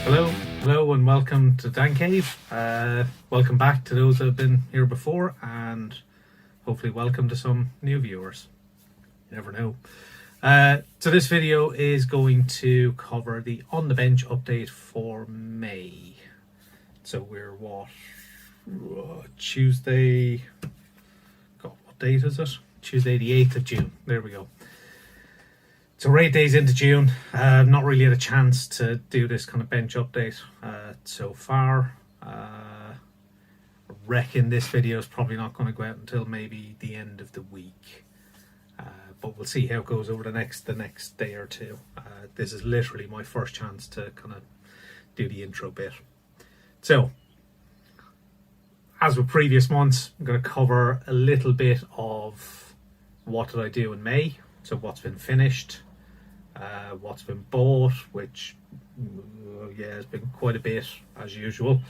Hello and welcome to Dan Cave. Welcome back to those that have been here before, and hopefully welcome to some new viewers. You never know. So this video is going to cover the On The Bench update for May. So we're Tuesday, God, what date is it? Tuesday the 8th of June. There we go. So we're 8 days into June. Not really had a chance to do this kind of bench update so far. I reckon this video is probably not going to go out until maybe the end of the week. But we'll see how it goes over the next day or two. This is literally my first chance to kind of do the intro bit. So, as with previous months, I'm going to cover a little bit of what did I do in May. So what's been finished, what's been bought, which has been quite a bit as usual.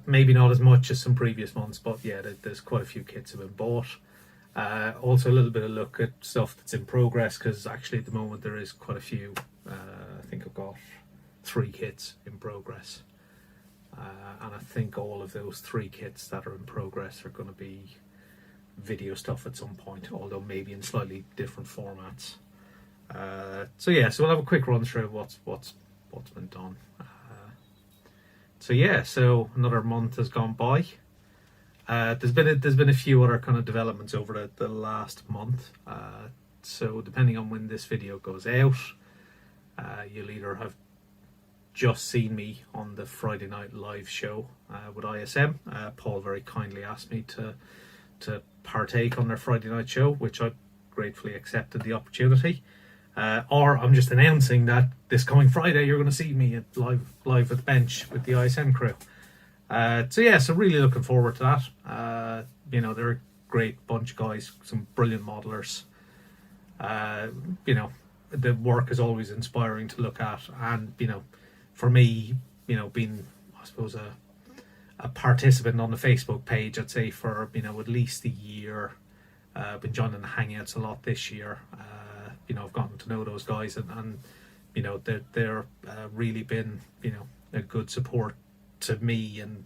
Maybe not as much as some previous months, but yeah, there's quite a few kits have been bought. Also a little bit of look at stuff that's in progress, because actually at the moment there is quite a few. I think I've got 3 kits in progress, and I think all of those 3 kits that are in progress are going to be video stuff at some point, although maybe in slightly different formats. So we'll have a quick run through what's been done. So another month has gone by. There's been a few other kind of developments over the last month. So depending on when this video goes out, you'll either have just seen me on the Friday night live show with ISM. Paul very kindly asked me to partake on their Friday night show, which I gratefully accepted the opportunity. Or I'm just announcing that this coming Friday you're going to see me live at the bench with the ISM crew. So really looking forward to that. They're a great bunch of guys, some brilliant modelers. The work is always inspiring to look at, and for me, being, I suppose, a participant on the Facebook page, I'd say for at least a year. I've been joining the Hangouts a lot this year. I've gotten to know those guys, and they're really been a good support to me, and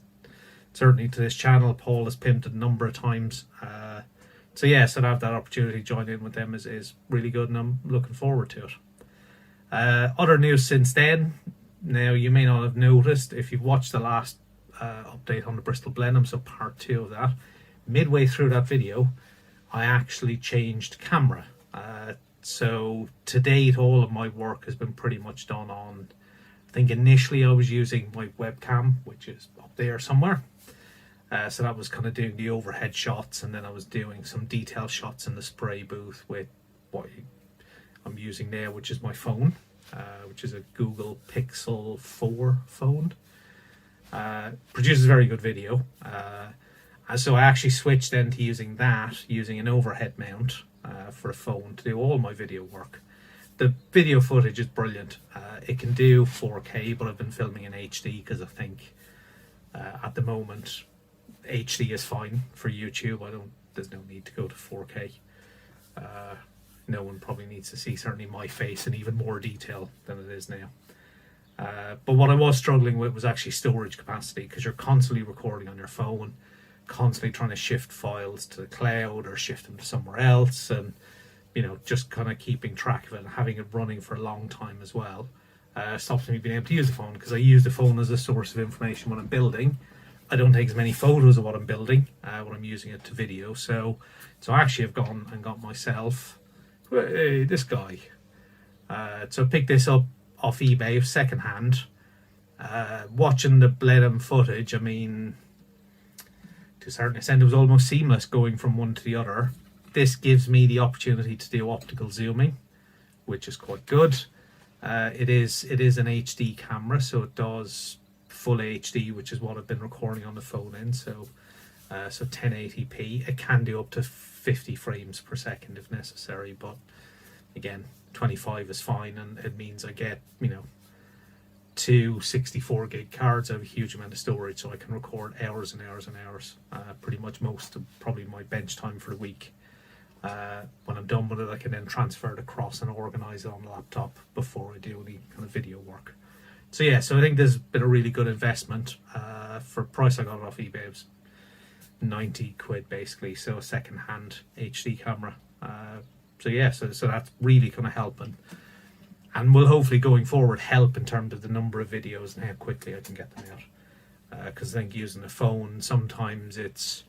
certainly to this channel. Paul has pimped it a number of times. So to have that opportunity to join in with them is really good, and I'm looking forward to it. Other news since then. Now, you may not have noticed if you've watched the last update on the Bristol Blend, so part 2 of that. Midway through that video, I actually changed camera. So to date, all of my work has been pretty much done on, I think initially I was using my webcam, which is up there somewhere. So that was kind of doing the overhead shots, and then I was doing some detail shots in the spray booth with what I'm using now, which is my phone, which is a Google Pixel 4 phone. Produces very good video. So I actually switched then to using an overhead mount for a phone to do all my video work. The video footage is brilliant. It can do 4K, but I've been filming in HD because I think at the moment HD is fine for YouTube. There's no need to go to 4K. No one probably needs to see certainly my face in even more detail than it is now. But what I was struggling with was actually storage capacity, because you're constantly recording on your phone, constantly trying to shift files to the cloud or shift them to somewhere else, and just kind of keeping track of it and having it running for a long time as well stops me being able to use the phone, because I use the phone as a source of information when I'm building. I don't take as many photos of what I'm building when I'm using it to video. So I actually have gone and got myself this guy. So I picked this up off eBay second hand. Watching the Blend footage, I mean, to a certain extent it was almost seamless going from one to the other. This gives me the opportunity to do optical zooming, which is quite good. It is an HD camera, so it does full HD, which is what I've been recording on the phone in. So 1080p. It can do up to 50 frames per second if necessary, but again, 25 is fine, and it means I get 2 64 gig cards. I have a huge amount of storage, so I can record hours and hours and hours. Pretty much most of probably my bench time for the week. When I'm done with it, I can then transfer it across and organize it on the laptop before I do any kind of video work. So yeah, so I think this has been a really good investment. For price I got it off eBay, it was 90 quid basically, so a second hand HD camera. So yeah, so that's really kind of helping, and will hopefully going forward help in terms of the number of videos and how quickly I can get them out. Because I think using a phone, sometimes it's,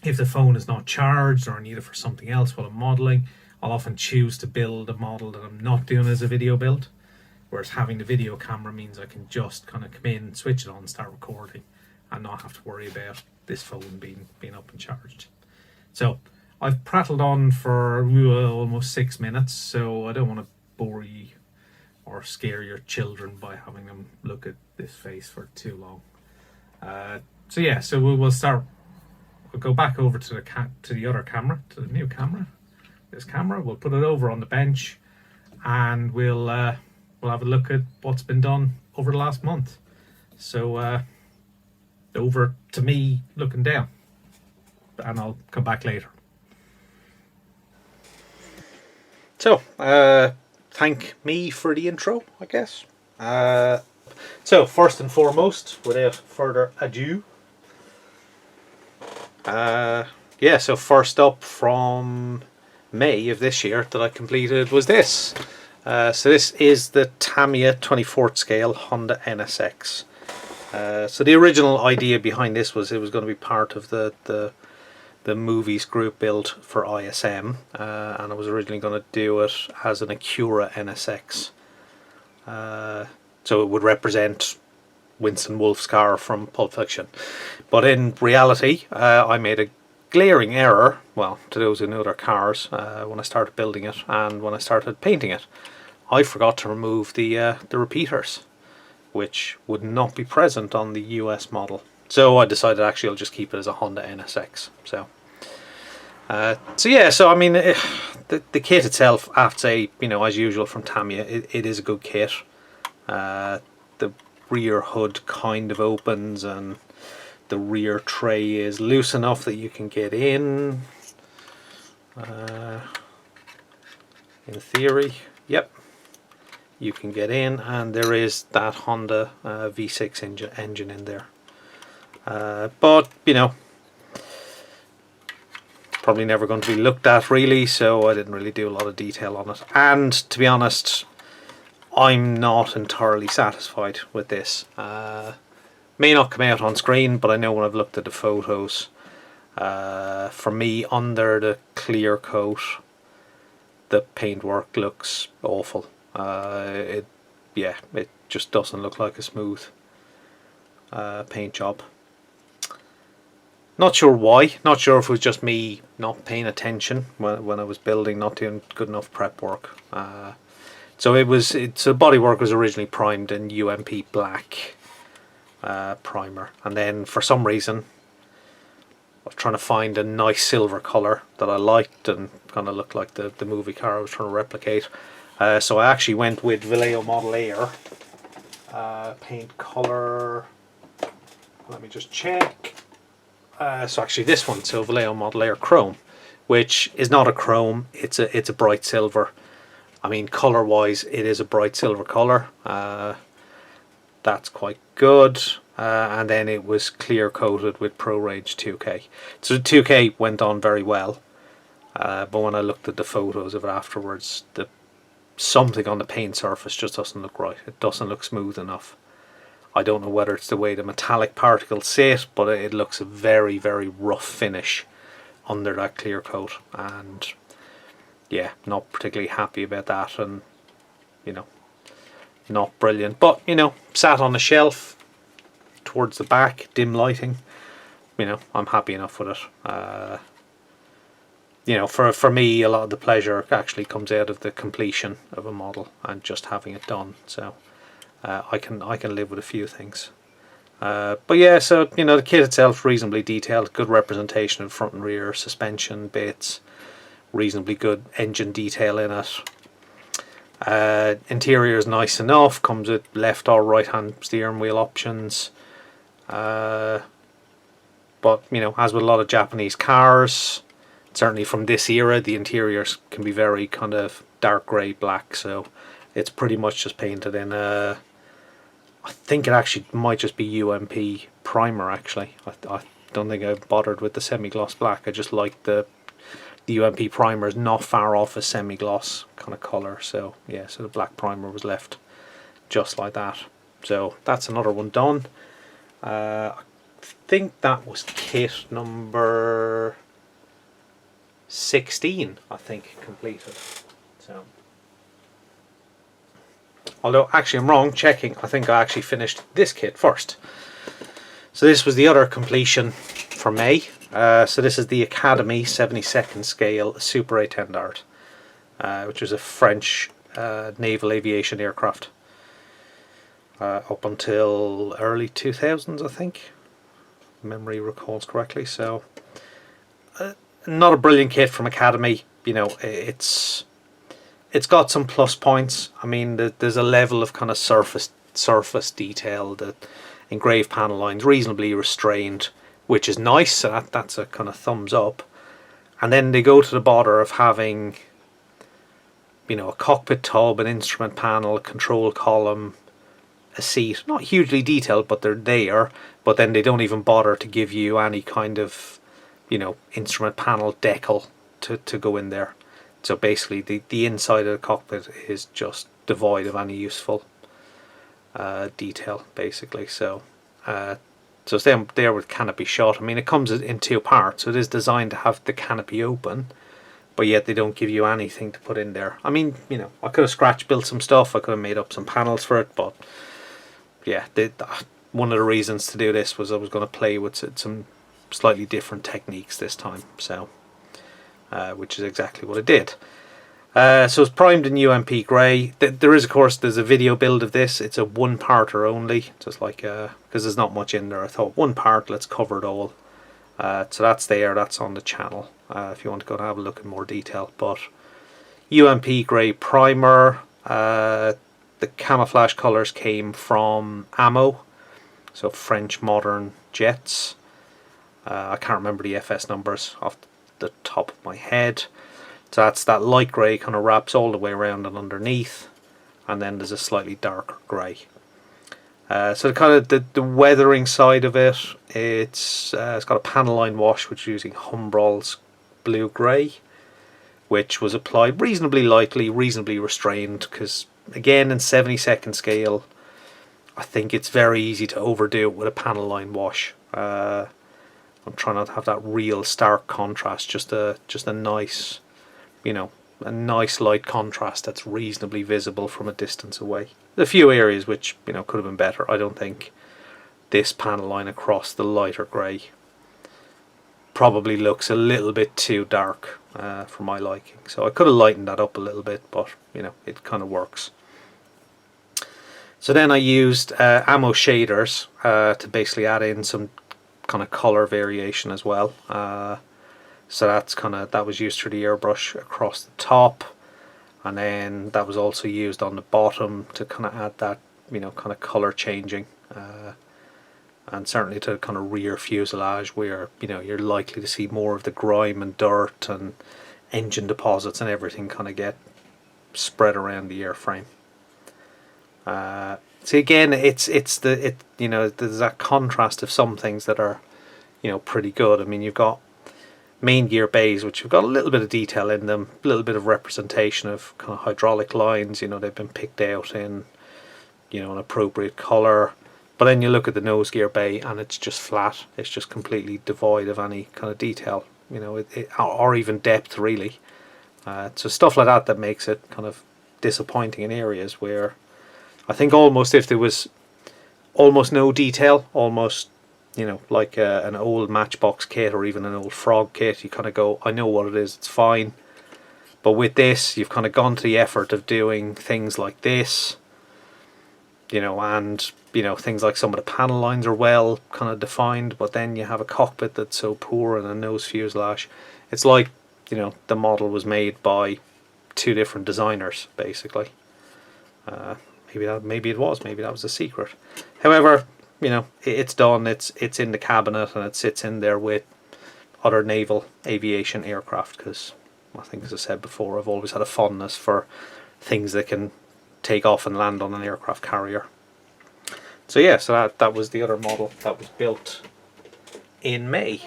if the phone is not charged or I need it for something else while I'm modeling, I'll often choose to build a model that I'm not doing as a video build. Whereas having the video camera means I can just kind of come in, switch it on, start recording, and not have to worry about this phone being up and charged. So I've prattled on for almost 6 minutes, so I don't want to bore you or scare your children by having them look at this face for too long. So yeah, so we'll start. We'll go back over to the other camera, to the new camera. This camera, we'll put it over on the bench, and we'll have a look at what's been done over the last month. So over to me looking down, and I'll come back later. So thank me for the intro, I guess. So first and foremost, without further ado, yeah, so first up from May of this year that I completed was this. So this is the Tamiya 24th scale Honda NSX. So the original idea behind this was it was going to be part of the movies group built for ISM, and I was originally going to do it as an Acura NSX. So it would represent Winston Wolfe's car from Pulp Fiction. But in reality, I made a glaring error, well, to those who know their cars, when I started building it and when I started painting it. I forgot to remove the repeaters, which would not be present on the US model. So I decided actually I'll just keep it as a Honda NSX. So yeah, so I mean, the kit itself, I have to say, you know, as usual from Tamiya, it is a good kit. The rear hood kind of opens, and the rear tray is loose enough that you can get in. In theory, yep, you can get in, and there is that Honda V6 engine in there. But, you know, probably never going to be looked at really, so I didn't really do a lot of detail on it. And to be honest, I'm not entirely satisfied with this. May not come out on screen, but I know when I've looked at the photos, for me, under the clear coat, the paintwork looks awful. It just doesn't look like a smooth paint job. Not sure why. Not sure if it was just me not paying attention when I was building, not doing good enough prep work. So the bodywork was originally primed in UMP black primer, and then for some reason I was trying to find a nice silver colour that I liked and kind of looked like the movie car I was trying to replicate. So I actually went with Vallejo Model Air paint colour. Let me just check. So actually this one, so Vallejo Model Air Chrome, which is not a chrome, it's a bright silver. I mean, colour wise it is a bright silver colour. That's quite good. And then it was clear coated with Pro Range 2K. So the 2K went on very well, but when I looked at the photos of it afterwards, something on the paint surface just doesn't look right. It doesn't look smooth enough. I don't know whether it's the way the metallic particles sit, but it looks a very, very rough finish under that clear coat, and yeah, not particularly happy about that, and you know, not brilliant. But you know, sat on a shelf towards the back, dim lighting, you know, I'm happy enough with it. You know, for me, a lot of the pleasure actually comes out of the completion of a model and just having it done. So I can live with a few things. But yeah, so you know, the kit itself reasonably detailed, good representation of front and rear suspension bits, reasonably good engine detail in it. Interior is nice enough, comes with left or right hand steering wheel options. But you know, as with a lot of Japanese cars, certainly from this era, the interiors can be very kind of dark grey black, so it's pretty much just painted in a I think it actually might just be UMP primer actually. I don't think I bothered with the semi-gloss black. I just like the UMP primer is not far off a semi-gloss kind of colour. So yeah, so the black primer was left just like that. So that's another one done. I think that was kit number 16, I think, completed. So, although actually I'm wrong, checking, I think I actually finished this kit first. So this was the other completion for May. So this is the Academy 72nd scale Superart Tendart, which was a French naval aviation aircraft. Up until early 2000s, I think, if memory recalls correctly. So not a brilliant kit from Academy. You know, it's got some plus points. I mean, there's a level of kind of surface detail. The engraved panel lines reasonably restrained, which is nice. So that's a kind of thumbs up. And then they go to the bother of having, you know, a cockpit tub, an instrument panel, a control column, a seat, not hugely detailed, but they're there. But then they don't even bother to give you any kind of, you know, instrument panel decal to go in there. So basically the inside of the cockpit is just devoid of any useful detail, basically. So so it's there with canopy shut. I mean, it comes in two parts, so it is designed to have the canopy open, but yet they don't give you anything to put in there. I mean, you know, I could have scratch built some stuff, I could have made up some panels for it, but yeah, one of the reasons to do this was I was going to play with some slightly different techniques this time, so which is exactly what I did. So it's primed in UMP grey. There is, of course, there's a video build of this. It's a one-parter only, just like because there's not much in there. I thought one part, let's cover it all. So that's there. That's on the channel if you want to go and have a look in more detail. But UMP grey primer. The camouflage colours came from Ammo, so French modern jets. I can't remember the FS numbers off the top of my head. So that's that light grey kind of wraps all the way around and underneath, and then there's a slightly darker grey. So the weathering side of it, it's got a panel line wash which is using Humbrol's blue grey, which was applied reasonably lightly, reasonably restrained, because again in 72nd scale I think it's very easy to overdo it with a panel line wash. I'm trying not to have that real stark contrast, just a nice, you know, a nice light contrast that's reasonably visible from a distance away. There's a few areas which, you know, could have been better. I don't think this panel line across the lighter grey probably looks a little bit too dark for my liking. So I could have lightened that up a little bit, but you know, it kind of works. So then I used Ammo shaders to basically add in some kind of colour variation as well. So that was used through the airbrush across the top, and then that was also used on the bottom to kind of add that, you know, kind of colour changing, and certainly to kind of rear fuselage where, you know, you're likely to see more of the grime and dirt and engine deposits and everything kind of get spread around the airframe. So again, you know, there's that contrast of some things that are, you know, pretty good. I mean, you've got main gear bays which have got a little bit of detail in them, a little bit of representation of kind of hydraulic lines. You know, they've been picked out in, you know, an appropriate colour. But then you look at the nose gear bay and it's just flat. It's just completely devoid of any kind of detail, you know, or even depth really. So stuff like that makes it kind of disappointing in areas where I think almost if there was almost no detail, almost, you know, like an old Matchbox kit or even an old Frog kit, you kind of go, I know what it is, it's fine. But with this, you've kind of gone to the effort of doing things like this, you know, and, you know, things like some of the panel lines are well kind of defined, but then you have a cockpit that's so poor and a nose fuselage. It's like, you know, the model was made by two different designers, basically. Maybe that was a secret. However, you know, it's done. It's in the cabinet and it sits in there with other naval aviation aircraft, because I think, as I said before, I've always had a fondness for things that can take off and land on an aircraft carrier. So yeah, so that was the other model that was built in May.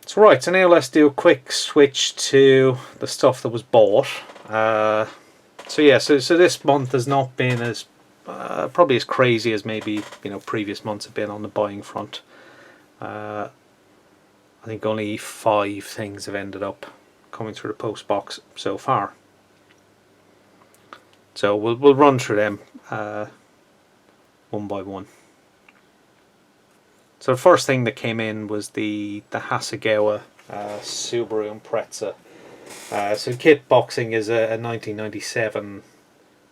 So right, so now let's do a quick switch to the stuff that was bought. So yeah, so this month has not been as probably as crazy as maybe previous months have been on the buying front. I think only 5 things have ended up coming through the post box so far. So we'll run through them one by one. So the first thing that came in was the Hasegawa Subaru Impreza. So kit boxing is a 1997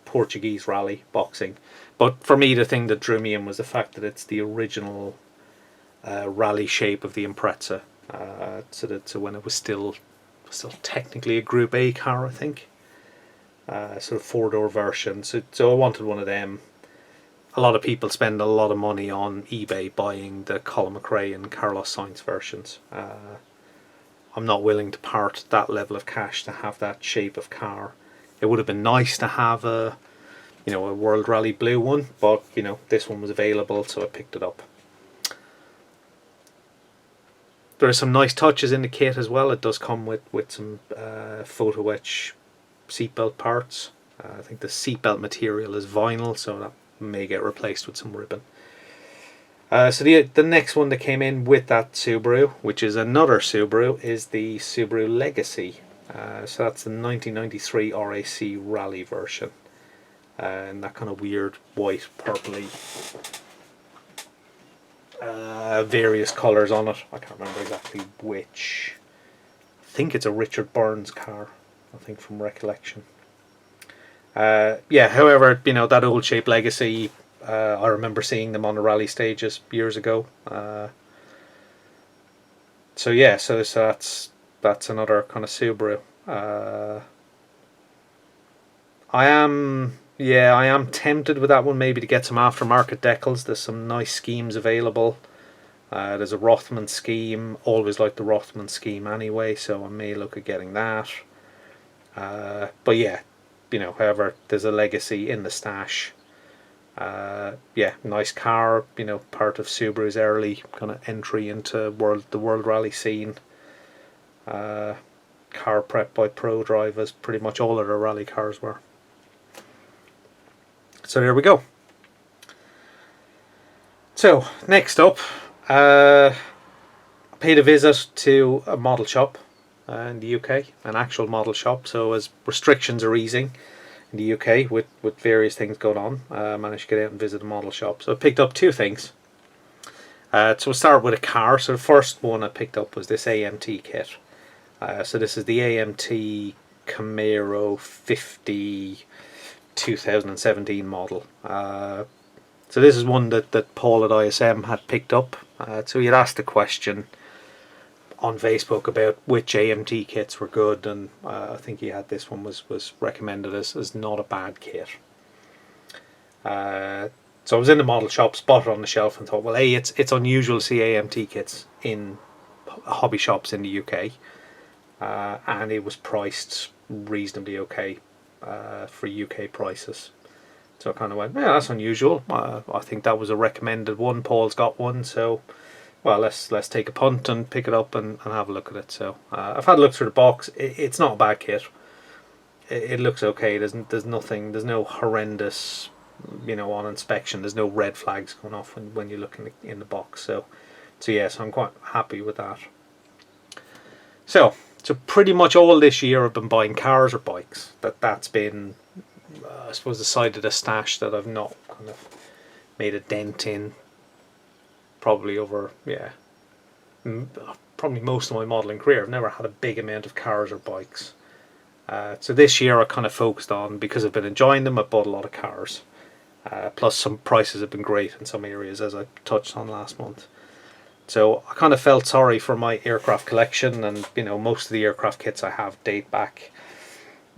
Portuguese rally boxing. But for me, the thing that drew me in was the fact that it's the original rally shape of the Impreza. So when it was still technically a Group A car, I think. Sort of 4-door version. So I wanted one of them. A lot of people spend a lot of money on eBay buying the Colin McRae and Carlos Sainz versions. I'm not willing to part that level of cash to have that shape of car. It would have been nice to have a World Rally Blue one, but this one was available, so I picked it up. There are some nice touches in the kit as well. It does come with some photo etch seatbelt parts. I think the seatbelt material is vinyl, so that may get replaced with some ribbon. So the next one that came in with that Subaru, which is another Subaru, is the Subaru Legacy. So that's the 1993 RAC Rally version. And that kind of weird white, purpley, various colours on it. I can't remember exactly which. I think it's a Richard Burns car, I think, from recollection. Yeah, however, that old shape Legacy, I remember seeing them on the rally stages years ago. So yeah, so that's another kind of Subaru. I am tempted with that one maybe to get some aftermarket decals. There's some nice schemes available. There's a Rothman scheme. Always like the Rothman scheme anyway, so I may look at getting that. But yeah, however, there's a Legacy in the stash. Yeah, nice car, part of Subaru's early kind of entry into the world rally scene. Car prepped by pro drivers, pretty much all of their rally cars were. So there we go. So next up, I paid a visit to a model shop in the UK, an actual model shop. So as restrictions are easing in the UK with various things going on, I managed to get out and visit a model shop. So I picked up 2 things. So we'll start with a car. So the first one I picked up was this AMT kit. So this is the AMT Camaro 50 2017 model. So this is one that Paul at ISM had picked up. So he had asked a question on Facebook about which AMT kits were good, and I think he had this one was recommended as not a bad kit. So I was in the model shop, spotted on the shelf, and thought, well, it's unusual to see AMT kits in hobby shops in the UK, and it was priced reasonably okay for UK prices. So I kind of went, yeah, that's unusual. I think that was a recommended one. Paul's got one, so well, let's take a punt and pick it up and have a look at it. So I've had a look through the box. It's not a bad kit. It looks okay. There's nothing. There's no horrendous, on inspection. There's no red flags going off when you look in the box. So yes, I'm quite happy with that. So pretty much all this year I've been buying cars or bikes. That's been, I suppose, the side of the stash that I've not kind of made a dent in. Probably over, probably most of my modelling career. I've never had a big amount of cars or bikes. So this year I kind of focused on, because I've been enjoying them, I bought a lot of cars. Plus some prices have been great in some areas, as I touched on last month. So I kind of felt sorry for my aircraft collection, and most of the aircraft kits I have date back.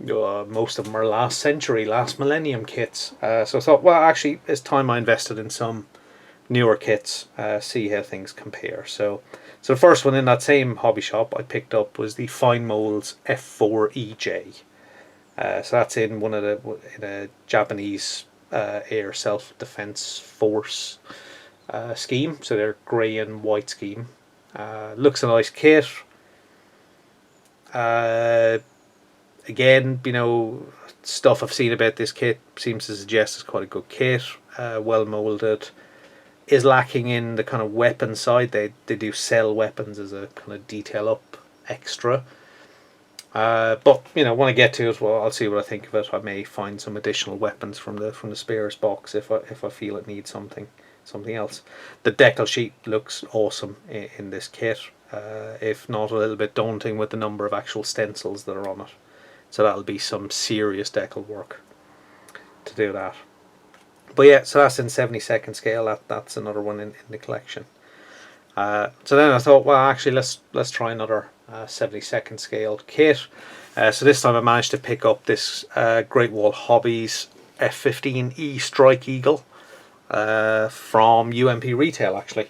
Most of them are last millennium kits. So I thought, well, actually, it's time I invested in some newer kits, see how things compare. So the first one in that same hobby shop I picked up was the Fine Molds F4 EJ. So that's in a Japanese Air Self-Defense Force scheme, so they're grey and white scheme. Looks a nice kit. Again, stuff I've seen about this kit seems to suggest it's quite a good kit, well molded. Is lacking in the kind of weapon side. They do sell weapons as a kind of detail up extra. But when I get to it, well, I'll see what I think of it. I may find some additional weapons from the spares box if I feel it needs something else. The decal sheet looks awesome in this kit. If not a little bit daunting with the number of actual stencils that are on it. So that'll be some serious decal work to do that. But yeah, so that's in 72nd scale. That's another one in the collection. So then I thought, well, actually, let's try another 72nd scale kit. So this time I managed to pick up this Great Wall Hobbies F15E Strike Eagle from UMP Retail, actually.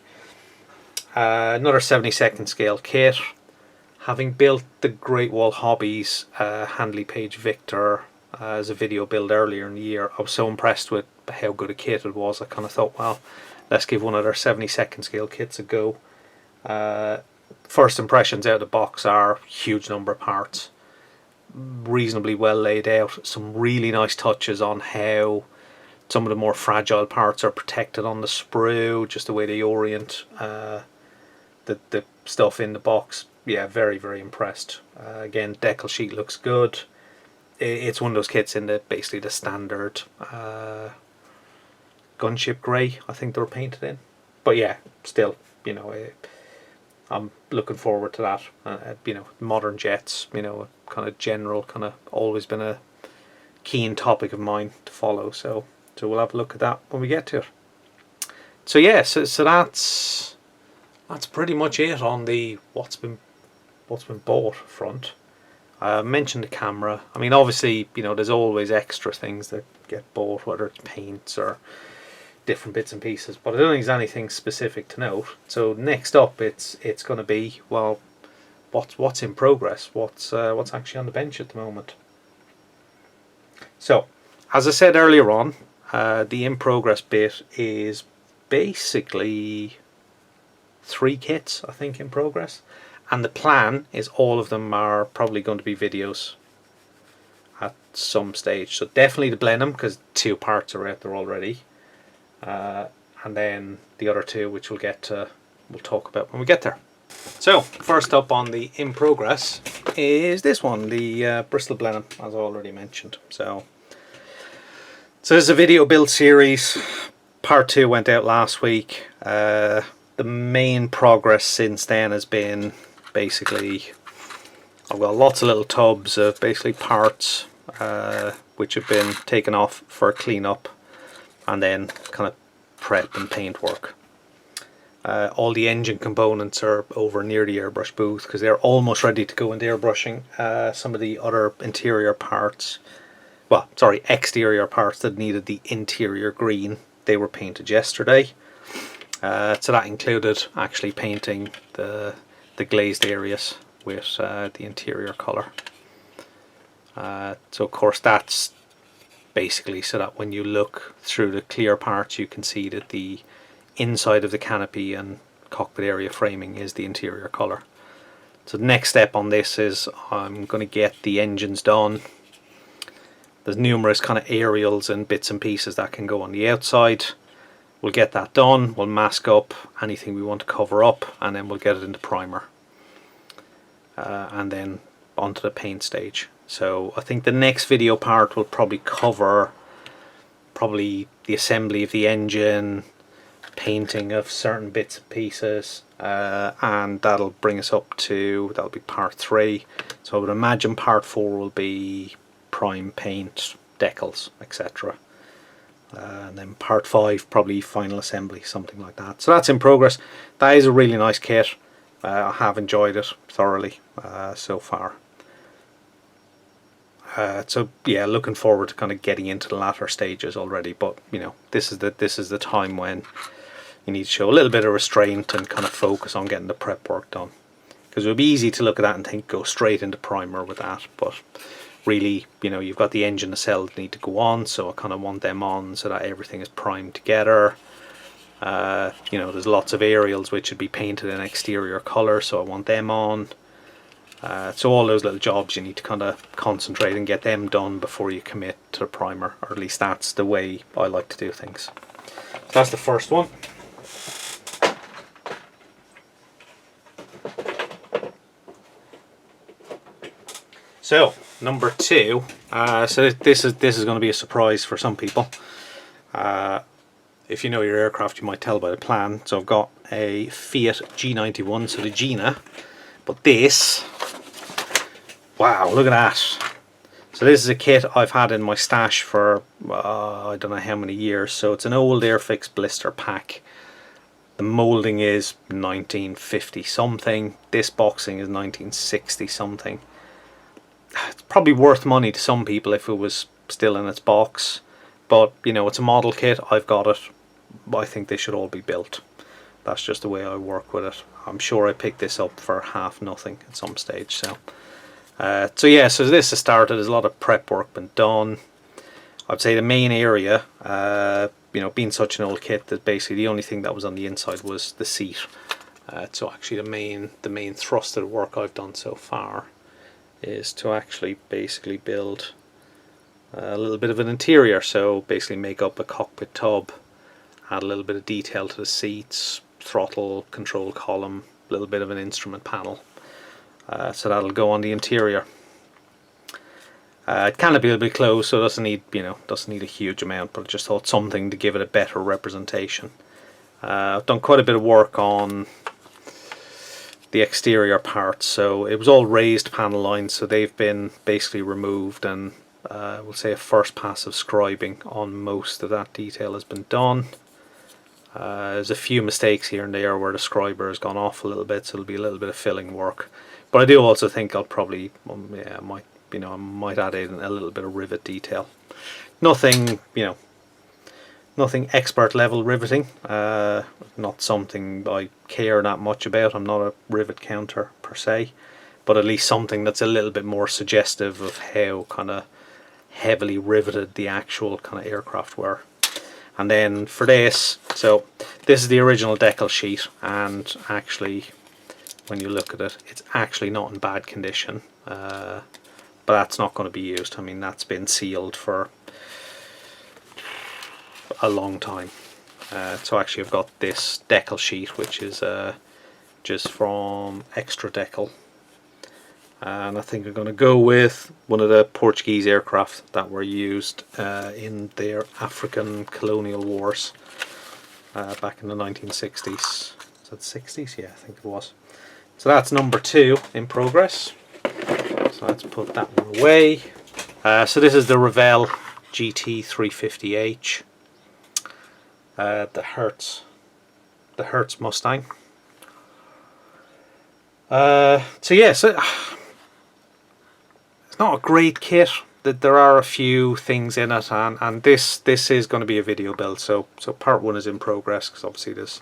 Another 72nd scale kit. Having built the Great Wall Hobbies Handley Page Victor as a video build earlier in the year, I was so impressed with how good a kit it was. I kind of thought, well, let's give one of their 72nd scale kits a go. First impressions out of the box are huge number of parts, reasonably well laid out, some really nice touches on how some of the more fragile parts are protected on the sprue, just the way they orient the stuff in the box. Yeah, very, very impressed. Again, decal sheet looks good. It's one of those kits in basically the standard gunship grey, I think they were painted in. But yeah, still, I'm looking forward to that. Modern jets, kind of general, kind of always been a keen topic of mine to follow. So we'll have a look at that when we get to it. So yeah, so that's pretty much it on the what's been bought front. I mentioned the camera. I mean, obviously, there's always extra things that get bought, whether it's paints or different bits and pieces, but I don't think there's anything specific to note. So next up, it's going to be, well, what's in progress, what's actually on the bench at the moment. So, as I said earlier on, the in progress bit is basically 3 kits, I think, in progress. And the plan is all of them are probably going to be videos at some stage. So definitely the Blenheim, because 2 parts are out there already. And then the other 2, which we'll talk about when we get there. So first up on the in progress is this one, the Bristol Blend, as I already mentioned. So this is a video build series. Part 2 went out last week. The main progress since then has been basically, I've got lots of little tubs of basically parts which have been taken off for cleanup and then kind of prep and paint work. All the engine components are over near the airbrush booth because they're almost ready to go into airbrushing. Some of the other interior parts, exterior parts that needed the interior green, they were painted yesterday. So that included actually painting the glazed areas with the interior colour. So of course that's basically so that when you look through the clear parts you can see that the inside of the canopy and cockpit area framing is the interior colour. So the next step on this is I'm going to get the engines done. There's numerous kind of aerials and bits and pieces that can go on the outside. We'll get that done, we'll mask up anything we want to cover up, and then we'll get it into primer. And then onto the paint stage. So I think the next video part will probably cover the assembly of the engine, painting of certain bits and pieces, and that'll bring us up to, that'll be part 3. So I would imagine part 4 will be prime paint, decals, etc. And then part 5 probably final assembly, something like that. So that's in progress. That is a really nice kit. I have enjoyed it thoroughly so far. So yeah, looking forward to kind of getting into the latter stages already. But this is the time when you need to show a little bit of restraint and kind of focus on getting the prep work done. Because it would be easy to look at that and think go straight into primer with that, but really, you know, you've got the engine nacelle that need to go on, so I kind of want them on so that everything is primed together. You know, there's lots of aerials which would be painted in exterior colour, so I want them on. So all those little jobs, you need to kind of concentrate and get them done before you commit to the primer, or at least that's the way I like to do things. So that's the first one. So number 2, so this is going to be a surprise for some people. If you know your aircraft, you might tell by the plan. So I've got a Fiat G91, so the Gina, but this, wow, look at that. So this is a kit I've had in my stash for I don't know how many years. So it's an old Airfix blister pack. The moulding is 1950 something. This boxing is 1960 something. It's probably worth money to some people if it was still in its box, but you know, it's a model kit. I've got it. I think they should all be built. That's just the way I work with it. I'm sure I picked this up for half nothing at some stage. So yeah, so this has started. There's a lot of prep work been done. I'd say the main area, you know, being such an old kit, that basically the only thing that was on the inside was the seat. So actually the main thrust of the work I've done so far is to actually basically build a little bit of an interior. So basically make up a cockpit tub, add a little bit of detail to the seats, throttle, control column, a little bit of an instrument panel. So that'll go on the interior. It can be a little bit close, so it doesn't need, you know, doesn't need a huge amount, but I just thought something to give it a better representation. I've done quite a bit of work on the exterior parts, so it was all raised panel lines, so they've been basically removed, and we'll say a first pass of scribing on most of that detail has been done. There's a few mistakes here and there where the scriber has gone off a little bit, so there'll be a little bit of filling work. But I do also think I'll probably, yeah, I might add in a little bit of rivet detail. Nothing, you know, nothing expert level riveting. Not something I care that much about. I'm not a rivet counter per se, but at least something that's a little bit more suggestive of how kind of heavily riveted the actual kind of aircraft were. And then for this, so this is the original decal sheet, and actually when you look at it, it's actually not in bad condition, but that's not going to be used. I mean, that's been sealed for a long time. So actually I've got this decal sheet, which is just from Extra Decal, and I think I'm going to go with one of the Portuguese aircraft that were used in their African colonial wars back in the 1960s. Is that 60s? Yeah, I think it was. So that's number 2 in progress. So let's put that one away. So this is the Revell GT350H, the Hertz Mustang. So yeah, so it's not a great kit. That there are a few things in it, and this is going to be a video build. So part 1 is in progress, because obviously there's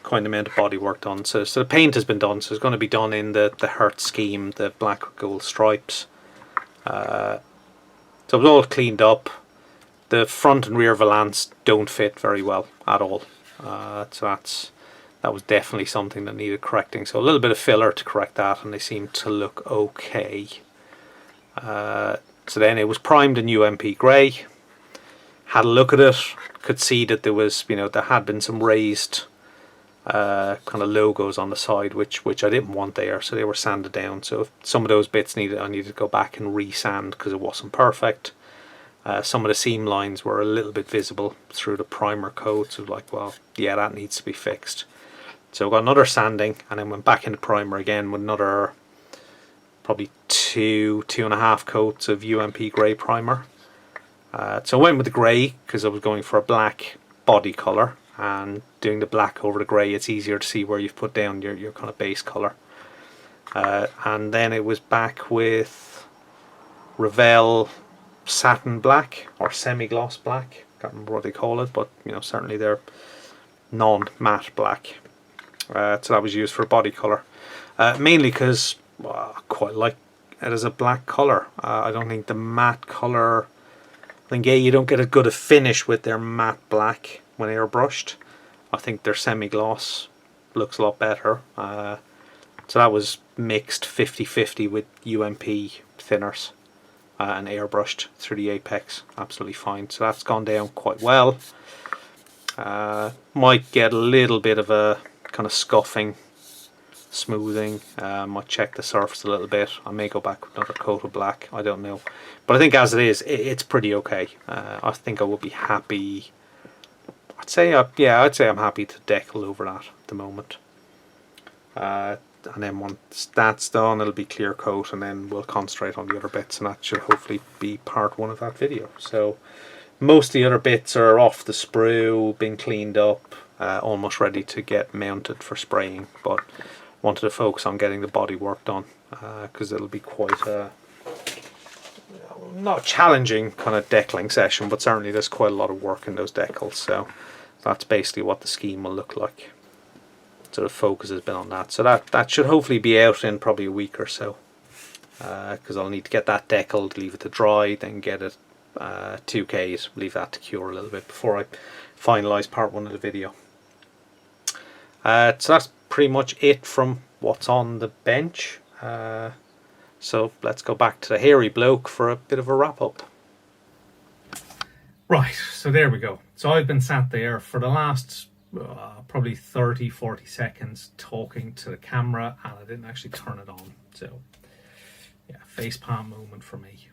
quite an amount of body work done. So the paint has been done. So it's going to be done in the Hertz scheme, the black with gold stripes. So it's all cleaned up. The front and rear volants don't fit very well at all. So that was definitely something that needed correcting. So a little bit of filler to correct that, and they seem to look okay. So then it was primed in UMP grey. Had a look at it, could see that there was, you know, there had been some raised kind of logos on the side, which I didn't want there, so they were sanded down. So if some of those bits I needed to go back and re-sand because it wasn't perfect. Some of the seam lines were a little bit visible through the primer coat, so like, well, yeah, that needs to be fixed. So I got another sanding, and then went back into primer again with another probably two and a half coats of UMP grey primer. So I went with the grey because I was going for a black body colour, and doing the black over the grey, it's easier to see where you've put down your kind of base colour. And then it was back with Revell satin black or semi-gloss black. Can't remember what they call it, but you know, certainly they're non-matte black. So that was used for body colour. Mainly because I quite like it as a black colour. I don't think the matte colour, I think you don't get as good a finish with their matte black when airbrushed. I think their semi-gloss looks a lot better. So that was mixed 50-50 with UMP thinners and airbrushed through the apex. Absolutely fine. So that's gone down quite well. Might get a little bit of a kind of scuffing, smoothing. Might check the surface a little bit. I may go back with another coat of black. I don't know. But I think as it is, it's pretty okay. I think I would be happy. I'd say I'm happy to decal over that at the moment. And then once that's done, it'll be clear coat, and then we'll concentrate on the other bits, and that should hopefully be part 1 of that video. So most of the other bits are off the sprue, been cleaned up, almost ready to get mounted for spraying, but wanted to focus on getting the body work done, because it'll be quite a not challenging kind of decaling session, but certainly there's quite a lot of work in those decals, so that's basically what the scheme will look like. So the focus has been on that. So that should hopefully be out in probably a week or so, because I'll need to get that decaled, leave it to dry, then get it 2K'd, leave that to cure a little bit before I finalise part 1 of the video. So that's pretty much it from what's on the bench. So let's go back to the hairy bloke for a bit of a wrap up. Right, so there we go. So I've been sat there for the last probably 30-40 seconds talking to the camera, and I didn't actually turn it on. So yeah, facepalm moment for me.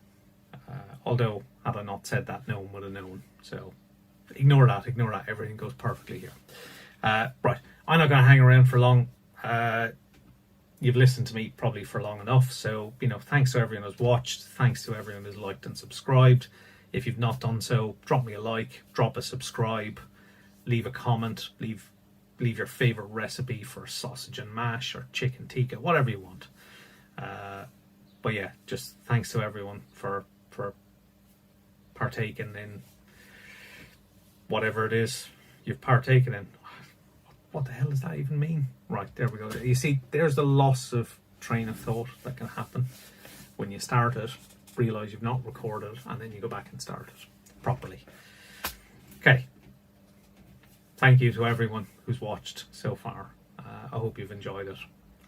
Although had I not said that, no one would have known. So ignore that, everything goes perfectly here. Right, I'm not going to hang around for long. You've listened to me probably for long enough, so thanks to everyone who's watched, thanks to everyone who's liked and subscribed. If you've not done so, drop me a like, drop a subscribe, leave a comment, leave your favorite recipe for sausage and mash or chicken tikka, whatever you want. But yeah, just thanks to everyone for partaking in whatever it is you've partaken in. What the hell does that even mean? Right, there we go. You see, there's the loss of train of thought that can happen when you start it, realise you've not recorded, and then you go back and start it properly. Okay. Thank you to everyone who's watched so far. I hope you've enjoyed it,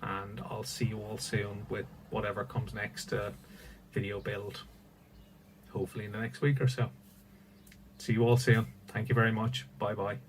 and I'll see you all soon with whatever comes next video build, hopefully in the next week or so. See you all soon. Thank you very much. Bye bye.